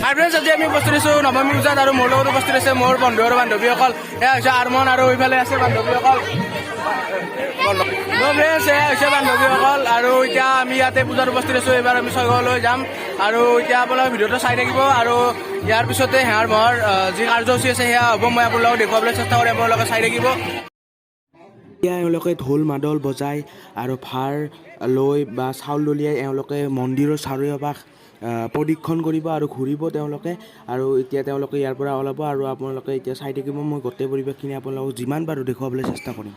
হাই friends, আজি আমি উপস্থিত আছোঁ নৱমী পূজাত আৰু মোৰ লগত উপস্থিত আছে মোৰ বন্ধু আৰু বান্ধৱীসকল। এয়া হৈছে আৰমন আৰু এইফালে আছে বান্ধৱীসকল। ফ্ৰেণ্ডছ, এয়া হৈছে বান্ধৱীসকল আৰু এতিয়া আমি ইয়াতে পূজাত উপস্থিত আছোঁ। এইবাৰ আমি সকললৈ যাম আৰু এতিয়া আপোনালোকে ভিডিঅ'টো চাই থাকিব আৰু ইয়াৰ পিছতে হেয়াৰ মহৰ যি কাৰ্যসূচী আছে সেয়া হ'ব। মই আপোনালোকক দেখুৱাবলৈ চেষ্টা কৰিম, আপোনালোকে চাই থাকিব। এতিয়া এওঁলোকে ঢোল মাদল বজাই আৰু ভাৰ লৈ বা চাউল দলিয়াই এওঁলোকে মন্দিৰৰ চাৰিওপাশ প্ৰদক্ষিণ কৰিব আৰু ঘূৰিব তেওঁলোকে। আৰু এতিয়া তেওঁলোকে ইয়াৰ পৰা ওলাব আৰু আপোনালোকে এতিয়া চাই থাকিব। মই গোটেই পৰিৱেশখিনি আপোনালোকক যিমান পাৰোঁ দেখুৱাবলৈ চেষ্টা কৰিম।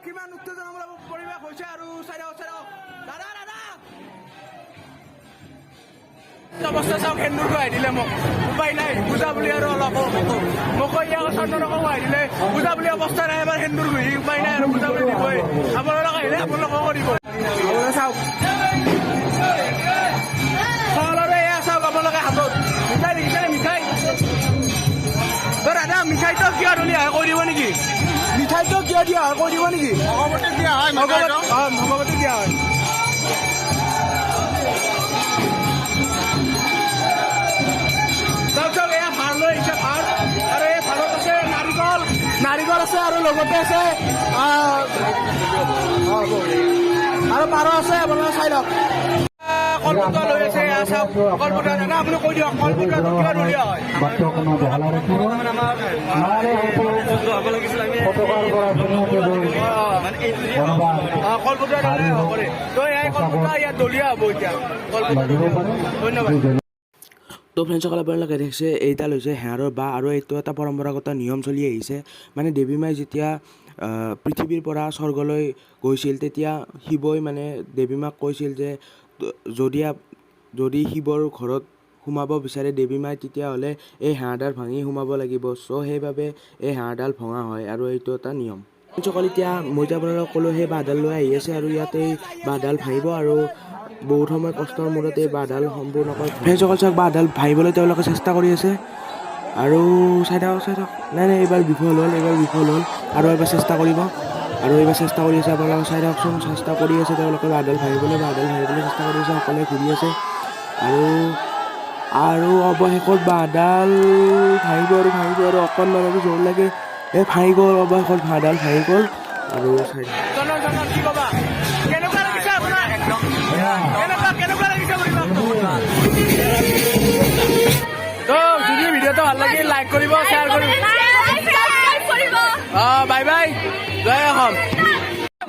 কিমান উত্তেজনামূলক পৰিৱেশ হৈছে আৰু অৱস্থা চাওক, সেন্দুৰ খুৱাই দিলে মোক, উপায় নাই, পূজা বুলি আৰু অলপ মোক চন্দনকো খুৱাই দিলে, পূজা বুলি অৱস্থা নাই, এবাৰ সেন্দুৰ ঘূৰি উপায় নাই আৰু পূজা বুলি দিবই। আপোনালোক আহিলে আপোনালোককো দিব। চাওক সকলোৰে এয়া চাওক, আপোনালোকে হাতত মিঠাই দেখিছেনে? মিঠাই দাদা, মিঠাইটো কিয় দিয়া হয় কৈ দিব নেকি? মিঠাইটো কিয় দিয়া হয় কৈ দিব নেকি? ভগৱতী দিয়া হয়, ভগৱতী দিয়া হয়। নাৰিকল আছে আৰু লগতে আছে আৰু পাৰ আছে, আপোনালোকে চাই লওক। কলপতা লৈ আছে, চাওক কলপতা। দাদা আপুনি কৈ দিয়ক কলপতাটো কিয় নলিয়া হয়? কলপতা কৰে তো এই কলপতা ইয়াত দলিয়া হ'ব এতিয়া কলপতা। ধন্যবাদ। তো ফ্ৰেণ্ডসকল, আপোনালোকে দেখিছে এইডাল হৈছে হেয়াৰৰ বাঁহ আৰু এইটো এটা পৰম্পৰাগত নিয়ম চলি আহিছে। মানে দেৱী মাই যেতিয়া পৃথিৱীৰ পৰা স্বৰ্গলৈ গৈছিল তেতিয়া শিৱই মানে দেৱী মাক কৈছিল যে যদি শিৱৰ ঘৰত সোমাব বিচাৰে দেৱী মাই তেতিয়াহ'লে এই হেয়াৰডাল ভাঙি সোমাব লাগিব। চ' সেইবাবে এই হেয়াৰডাল ভঙা হয় আৰু এইটো এটা নিয়ম। ফ্ৰেণ্ডসকল, এতিয়া মই যে আপোনালোকক ক'লোঁ সেই বাঁহডাল লৈ আহি আছে আৰু ইয়াতে এই বাঁহডাল ভাঙিব আৰু বহুত সময় কষ্টৰ মূৰত এই বাঁহডাল সম্পূৰ্ণ কৰে। ফ্ৰেণ্ডসকল চাওক, বাঁহডাল ভাঙিবলৈ তেওঁলোকে চেষ্টা কৰি আছে আৰু চাই থাকক। নাই এইবাৰ বিফল হ'ল আৰু এবাৰ চেষ্টা কৰিব আৰু এইবাৰ চেষ্টা কৰি আছে। আপোনালোকে চাই থাককচোন, চেষ্টা কৰি আছে তেওঁলোকে বাঁহডাল ভাঙিবলৈ চেষ্টা কৰি আছে। সকলোৱে ঘূৰি আছে আৰু অৱশেষত বাঁহডাল ভাঙিব আৰু অকণমান আৰু জোৰ লাগে ভাঙি গ'ল। অৱশেষত বাঁহডাল ভাঙি গ'ল আৰু চাই যদি ভিডিঅ'টো ভাল লাগিল লাইক কৰিব, শ্বেয়াৰ কৰিব। বাই বাই, জয় অসম।